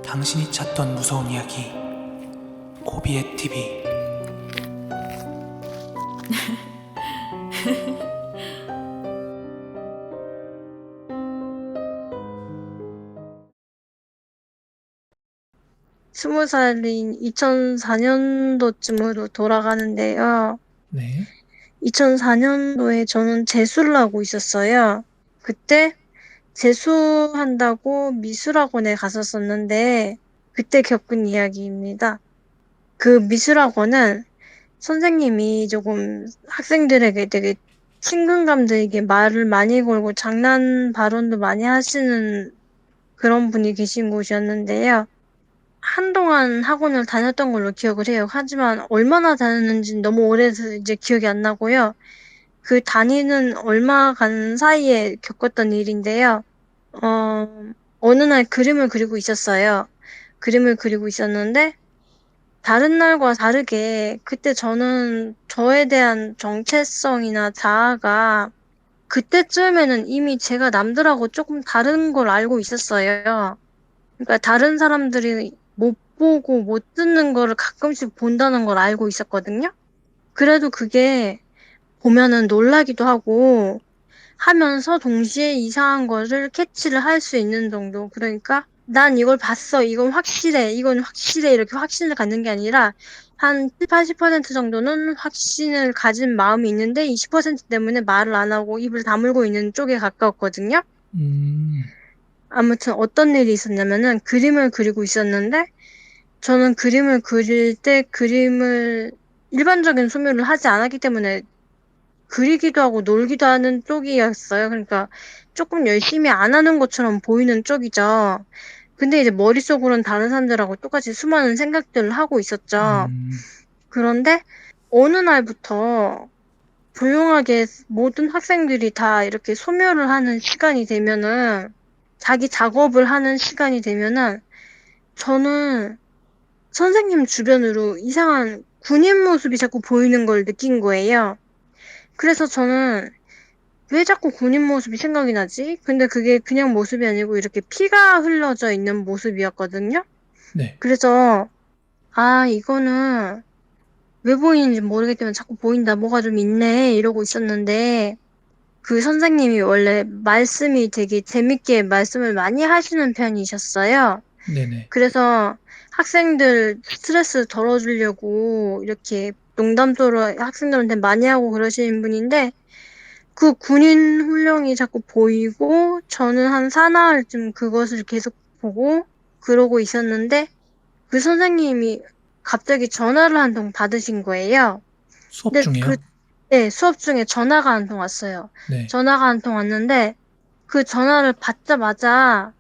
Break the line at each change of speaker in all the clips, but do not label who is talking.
당신이 찾던 무서운 이야기 고비의 TV.
스무 살인 2004년도쯤으로 돌아가는데요.
네.
2004년도에 저는 재수를 하고 있었어요. 그때 재수한다고 미술학원에 갔었었는데, 그때 겪은 이야기입니다. 그 미술학원은 선생님이 조금 학생들에게 되게 친근감 들게 말을 많이 걸고 장난 발언도 많이 하시는 그런 분이 계신 곳이었는데요. 한동안 학원을 다녔던 걸로 기억을 해요. 하지만 얼마나 다녔는지는 너무 오래돼서 이제 기억이 안 나고요. 그 다니는 얼마간 사이에 겪었던 일인데요. 어느 날 그림을 그리고 있었어요. 그림을 그리고 있었는데, 다른 날과 다르게 그때 저는 저에 대한 정체성이나 자아가 그때쯤에는 이미 제가 남들하고 조금 다른 걸 알고 있었어요. 그러니까 다른 사람들이 못 보고 못 듣는 거를 가끔씩 본다는 걸 알고 있었거든요. 그래도 그게 보면은 놀라기도 하고 하면서 동시에 이상한 거를 캐치를 할 수 있는 정도. 그러니까 난 이걸 봤어. 이건 확실해. 이건 확실해. 이렇게 확신을 갖는 게 아니라 한 7, 80% 정도는 확신을 가진 마음이 있는데 20% 때문에 말을 안 하고 입을 다물고 있는 쪽에 가까웠거든요.
음.
아무튼 어떤 일이 있었냐면은 그림을 그리고 있었는데 저는 그림을 그릴 때 그림을 일반적인 소묘를 하지 않았기 때문에 그리기도 하고 놀기도 하는 쪽이었어요. 그러니까 조금 열심히 안 하는 것처럼 보이는 쪽이죠. 근데 이제 머릿속으로는 다른 사람들하고 똑같이 수많은 생각들을 하고 있었죠.
음.
그런데 어느 날부터 조용하게 모든 학생들이 다 이렇게 소묘를 하는 시간이 되면은 자기 작업을 하는 시간이 되면은 저는 선생님 주변으로 이상한 군인 모습이 자꾸 보이는 걸 느낀 거예요. 그래서 저는 왜 자꾸 군인 모습이 생각이 나지? 근데 그게 그냥 모습이 아니고 이렇게 피가 흘러져 있는 모습이었거든요.
네.
그래서 아, 이거는 왜 보이는지 모르겠지만 자꾸 보인다. 뭐가 좀 있네. 이러고 있었는데 그 선생님이 원래 말씀이 되게 재밌게 말씀을 많이 하시는 편이셨어요.
네네.
그래서 학생들 스트레스 덜어주려고 이렇게 농담조로 학생들한테 많이 하고 그러시는 분인데 그 군인 훈령이 자꾸 보이고 저는 한 사나흘쯤 그것을 계속 보고 그러고 있었는데 그 선생님이 갑자기 전화를 한 통 받으신 거예요.
수업
근데
중에요?
네, 수업 중에 전화가 한 통 왔어요.
네.
전화가 한 통 왔는데 그 전화를 받자마자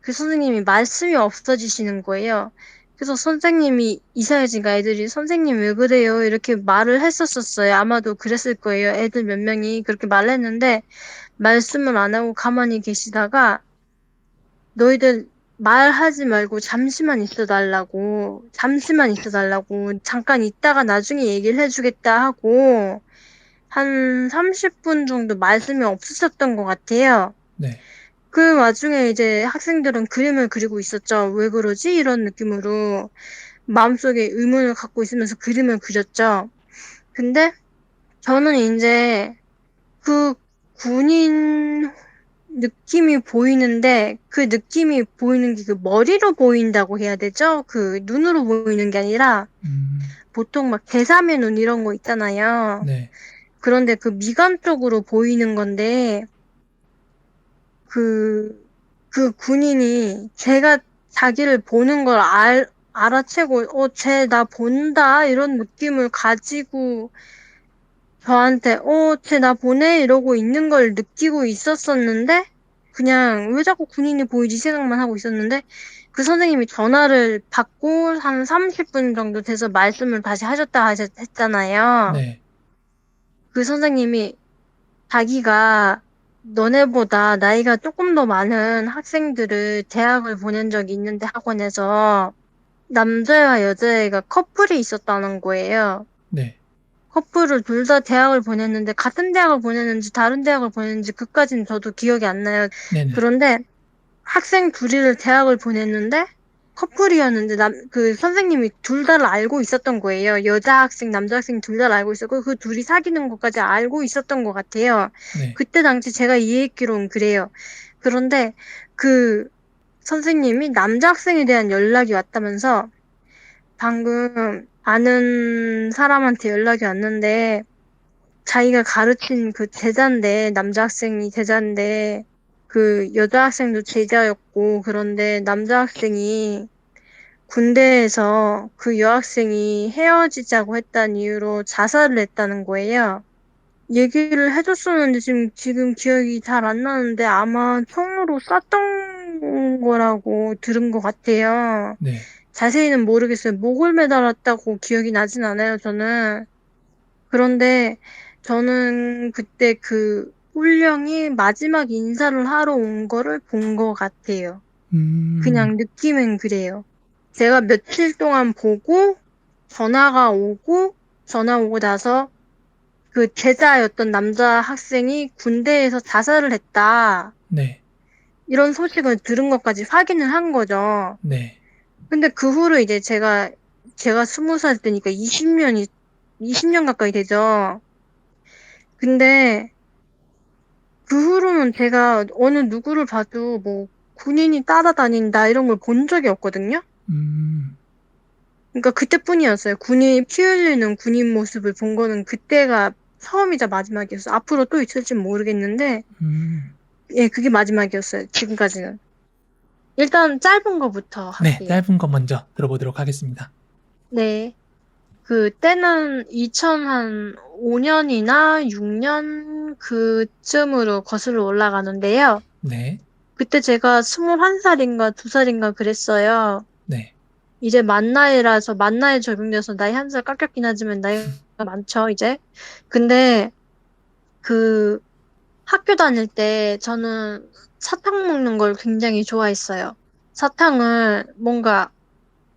그 선생님이 말씀이 없어지시는 거예요. 그래서 선생님이 이사해진 애들이 선생님 왜 그래요? 이렇게 말을 했었었어요. 아마도 그랬을 거예요. 애들 몇 명이 그렇게 말을 했는데 말씀을 안 하고 가만히 계시다가 너희들 말하지 말고 잠시만 있어 달라고 잠깐 있다가 나중에 얘기를 해주겠다 하고 한 30분 정도 말씀이 없으셨던 것 같아요.
네.
그 와중에 이제 학생들은 그림을 그리고 있었죠. 왜 그러지? 이런 느낌으로 마음속에 의문을 갖고 있으면서 그림을 그렸죠. 근데 저는 이제 그 군인 느낌이 보이는데 그 느낌이 보이는 게 그 머리로 보인다고 해야 되죠? 그 눈으로 보이는 게 아니라
음.
보통 막 개삼의 눈 이런 거 있잖아요.
네.
그런데 그 미간 쪽으로 보이는 건데 그, 그 군인이 제가 자기를 보는 걸 알아채고, 쟤 나 본다, 이런 느낌을 가지고 저한테, 쟤 나 보네, 이러고 있는 걸 느끼고 있었었는데, 그냥 왜 자꾸 군인이 보이지 생각만 하고 있었는데, 그 선생님이 전화를 받고 한 30분 정도 돼서 말씀을 다시 했잖아요.
네.
그 선생님이 자기가 너네보다 나이가 조금 더 많은 학생들을 대학을 보낸 적이 있는데 학원에서 남자와 여자애가 커플이 있었다는 거예요.
네.
커플을 둘 다 대학을 보냈는데 같은 대학을 보냈는지 다른 대학을 보냈는지 그까지는 저도 기억이 안 나요.
네네.
그런데 학생 둘이를 대학을 보냈는데 커플이었는데 그 선생님이 둘 다를 알고 있었던 거예요. 여자 학생, 남자 학생 둘 다를 알고 있었고 그 둘이 사귀는 것까지 알고 있었던 것 같아요.
네.
그때 당시 제가 이해했기로는 그래요. 그런데 그 선생님이 남자 학생에 대한 연락이 왔다면서 방금 아는 사람한테 연락이 왔는데 자기가 가르친 그 제자인데 남자 학생이 제자인데 그 여자 학생도 제자였고 그런데 남자 학생이 군대에서 그 여학생이 헤어지자고 했다는 이유로 자살을 했다는 거예요. 얘기를 해줬었는데 지금 기억이 잘 안 나는데 아마 총으로 쐈던 거라고 들은 것 같아요.
네.
자세히는 모르겠어요. 목을 매달았다고 기억이 나진 않아요, 저는. 그런데 저는 그때 그 홀령이 마지막 인사를 하러 온 거를 본 것 같아요.
음,
그냥 느낌은 그래요. 제가 며칠 동안 보고 전화가 오고 전화 오고 나서 그 제자였던 남자 학생이 군대에서 자살을 했다.
네.
이런 소식을 들은 것까지 확인을 한 거죠.
네.
근데 그 후로 이제 제가 20살 때니까 20년 가까이 되죠. 근데 그 후로는 제가 어느 누구를 봐도 뭐 군인이 따라다닌다 이런 걸 본 적이 없거든요.
음,
그러니까 그때뿐이었어요. 군인이 피 흘리는 군인 모습을 본 거는 그때가 처음이자 마지막이었어요. 앞으로 또 있을지 모르겠는데,
음.
예, 그게 마지막이었어요. 지금까지는. 일단 짧은 거부터
네.
할게요.
짧은 거 먼저 들어보도록 하겠습니다.
네. 그때는 2005년이나 6년 그쯤으로 거슬러 올라가는데요.
네.
그때 제가 21살인가 2살인가 그랬어요.
네.
이제 만 나이라서 만 나이 적용돼서 나이 한 살 깎였긴 하지만 나이가 많죠, 이제. 근데 그 학교 다닐 때 저는 사탕 먹는 걸 굉장히 좋아했어요. 사탕을 뭔가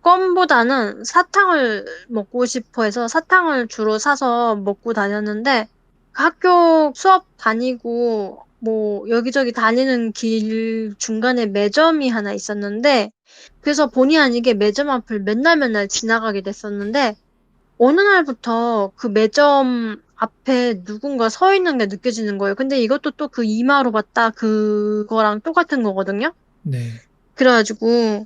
껌보다는 사탕을 먹고 싶어 해서 사탕을 주로 사서 먹고 다녔는데 그 학교 수업 다니고 뭐 여기저기 다니는 길 중간에 매점이 하나 있었는데 그래서 본의 아니게 매점 앞을 맨날 지나가게 됐었는데 어느 날부터 그 매점 앞에 누군가 서 있는 게 느껴지는 거예요. 근데 이것도 또 그 이마로 봤다 그거랑 똑같은 거거든요.
네.
그래가지고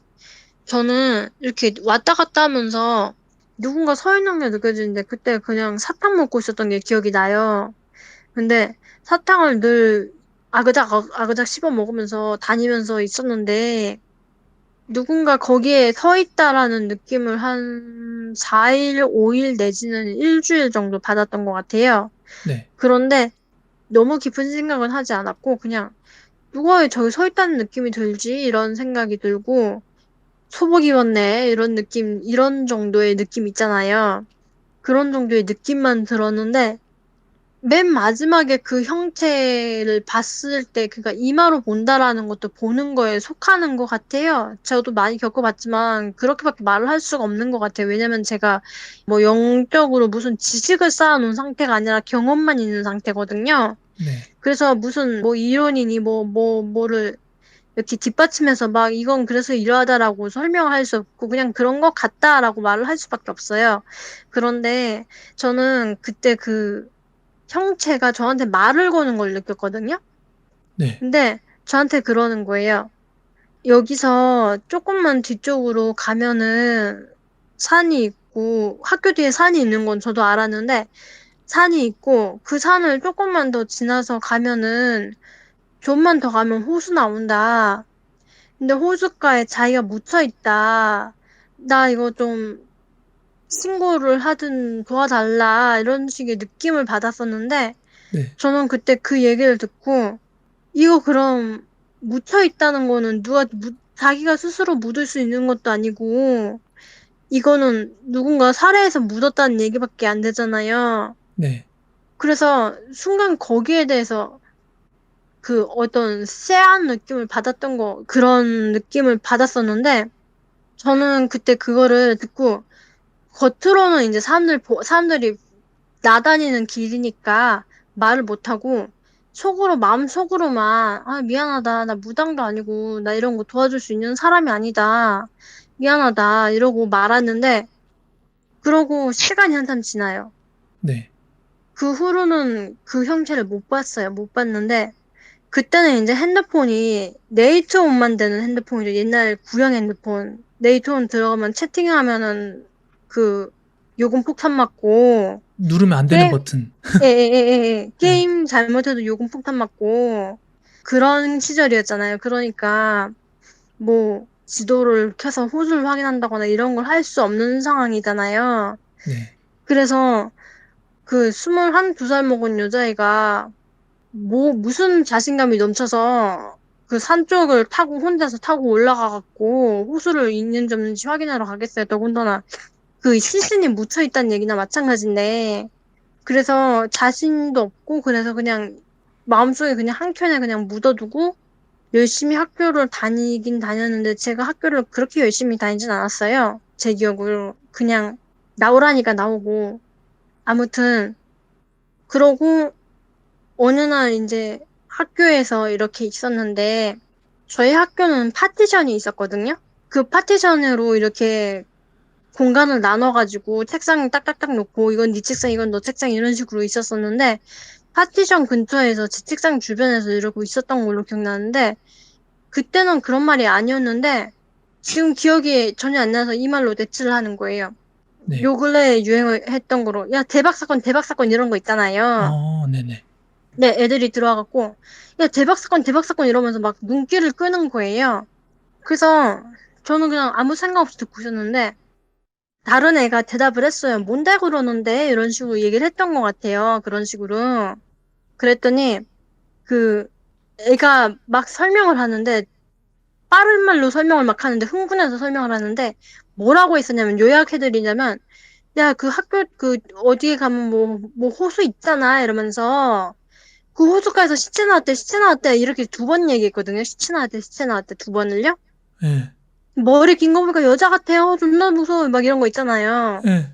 저는 이렇게 왔다 갔다 하면서 누군가 서 있는 게 느껴지는데 그때 그냥 사탕 먹고 있었던 게 기억이 나요. 근데 사탕을 늘 아그작 씹어 먹으면서 다니면서 있었는데 누군가 거기에 서 있다라는 느낌을 한 4일, 5일 내지는 일주일 정도 받았던 것 같아요.
네.
그런데 너무 깊은 생각은 하지 않았고 그냥 누가 왜 저기 서 있다는 느낌이 들지? 이런 생각이 들고 소복 입었네. 이런 느낌, 이런 정도의 느낌 있잖아요. 그런 정도의 느낌만 들었는데, 맨 마지막에 그 형체를 봤을 때, 그니까 이마로 본다라는 것도 보는 거에 속하는 것 같아요. 저도 많이 겪어봤지만, 그렇게밖에 말을 할 수가 없는 것 같아요. 왜냐면 제가 뭐 영적으로 무슨 지식을 쌓아놓은 상태가 아니라 경험만 있는 상태거든요.
네.
그래서 무슨 뭐 이론이니 뭐를 이렇게 뒷받침해서 막 이건 그래서 이러하다라고 설명할 수 없고 그냥 그런 것 같다라고 말을 할 수밖에 없어요. 그런데 저는 그때 그 형체가 저한테 말을 거는 걸 느꼈거든요.
네.
근데 저한테 그러는 거예요. 여기서 조금만 뒤쪽으로 가면은 산이 있고 학교 뒤에 산이 있는 건 저도 알았는데 산이 있고 그 산을 조금만 더 지나서 가면은 좀만 더 가면 호수 나온다. 근데 호숫가에 자기가 묻혀 있다. 나 이거 좀 신고를 하든 도와달라. 이런 식의 느낌을 받았었는데,
네.
저는 그때 그 얘기를 듣고, 이거 그럼 묻혀 있다는 거는 자기가 스스로 묻을 수 있는 것도 아니고, 이거는 누군가 살해해서 묻었다는 얘기밖에 안 되잖아요.
네.
그래서 순간 거기에 대해서 그 어떤 쎄한 느낌을 받았던 그런 느낌을 받았었는데, 저는 그때 그거를 듣고 겉으로는 이제 사람들이 나다니는 길이니까 말을 못하고 마음속으로만 아, 미안하다. 나 무당도 아니고 나 이런 거 도와줄 수 있는 사람이 아니다. 미안하다 이러고 말았는데 그러고 시간이 한참 지나요.
네.
그 후로는 그 형체를 못 봤어요. 못 봤는데 그때는 이제 핸드폰이 네이트온만 되는 핸드폰이죠. 옛날 구형 핸드폰. 네이트온 들어가면 채팅하면은 그 요금 폭탄 맞고
누르면 안 되는
게임
버튼.
에에에에
네.
게임 잘못해도 요금 폭탄 맞고 그런 시절이었잖아요. 그러니까 뭐 지도를 켜서 호수를 확인한다거나 이런 걸 할 수 없는 상황이잖아요.
네.
그래서 그 21, 2살 먹은 여자애가 뭐 무슨 자신감이 넘쳐서 그 산 쪽을 타고 혼자서 타고 올라가 갖고 호수를 있는지 없는지 확인하러 가겠어요. 더군다나 그 시신이 묻혀 있다는 얘기나 마찬가지인데 그래서 자신도 없고 그래서 그냥 마음속에 그냥 한켠에 그냥 묻어두고 열심히 학교를 다니긴 다녔는데 제가 학교를 그렇게 열심히 다니진 않았어요. 제 기억으로 그냥 나오라니까 나오고 아무튼 그러고 어느 날 이제 학교에서 이렇게 있었는데 저희 학교는 파티션이 있었거든요. 그 파티션으로 이렇게 공간을 나눠가지고 책상 딱딱딱 놓고 이건 네 책상 이건 너 책상 이런 식으로 있었었는데 파티션 근처에서 제 책상 주변에서 이러고 있었던 걸로 기억나는데 그때는 그런 말이 아니었는데 지금 기억이 전혀 안 나서 이 말로 대치를 하는 거예요.
네.
요 근래에 유행을 했던 거로 야 대박 사건 이런 거 있잖아요.
네네.
네, 애들이 들어와갖고, 야, 대박 사건 이러면서 막 눈길을 끄는 거예요. 그래서 저는 그냥 아무 생각 없이 듣고 있었는데, 다른 애가 대답을 했어요. 뭔데 그러는데? 이런 식으로 얘기를 했던 것 같아요. 그런 식으로. 그랬더니, 그, 애가 막 설명을 하는데, 빠른 말로 설명을 막 하는데, 흥분해서 설명을 하는데, 뭐라고 했었냐면, 요약해드리자면, 야, 그 학교, 그, 어디에 가면 뭐 호수 있잖아. 이러면서, 그 호숫가에서 시체 나왔대. 이렇게 두 번 얘기했거든요. 시체 나왔대. 두 번을요.
예.
머리 긴 거 보니까 여자 같아요. 존나 무서워. 막 이런 거 있잖아요.
예.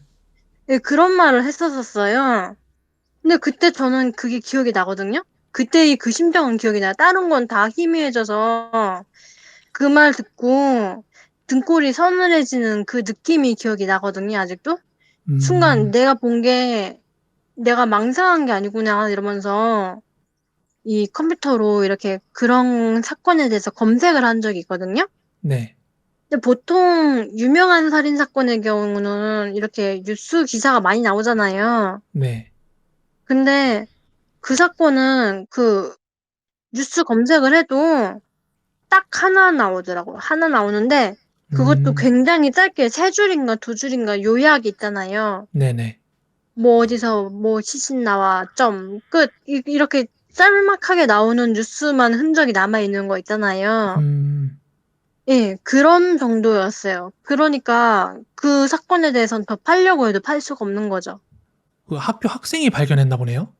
예, 그런 말을 했었어요. 근데 그때 저는 그게 기억이 나거든요. 그때의 그 심정은 기억이 나요. 다른 건 다 희미해져서 그 말 듣고 등골이 서늘해지는 그 느낌이 기억이 나거든요. 아직도. 순간
음.
내가 본 게 내가 망상한 게 아니구나 이러면서 이 컴퓨터로 이렇게 그런 사건에 대해서 검색을 한 적이 있거든요.
네.
근데 보통 유명한 살인 사건의 경우는 이렇게 뉴스 기사가 많이 나오잖아요.
네.
근데 그 사건은 그 뉴스 검색을 해도 딱 하나 나오더라고요. 하나 나오는데 그것도
음.
굉장히 짧게 세 줄인가 두 줄인가 요약이 있잖아요.
네네.
뭐 어디서 뭐 시신 나와 점 끝 이렇게 짤막하게 나오는 뉴스만 흔적이 남아 있는 거 있잖아요.
음.
예, 그런 정도였어요. 그러니까 그 사건에 대해선 더 팔려고 해도 팔 수가 없는 거죠.
그 학교 학생이 발견했나 보네요?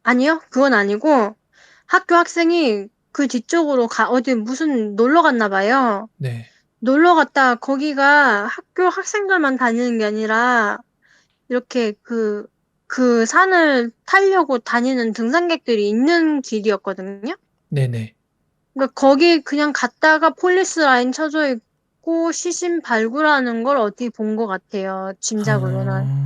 아니요, 그건 아니고 학교 학생이 그 뒤쪽으로 어디 무슨 놀러 갔나 봐요.
네.
놀러 갔다 거기가 학교 학생들만 다니는 게 아니라 이렇게 그 산을 타려고 다니는 등산객들이 있는 길이었거든요.
네네.
그러니까 거기 그냥 갔다가 폴리스 라인 쳐져 있고 시신 발굴하는 걸 어떻게 본 것 같아요.
아.
짐작으로는.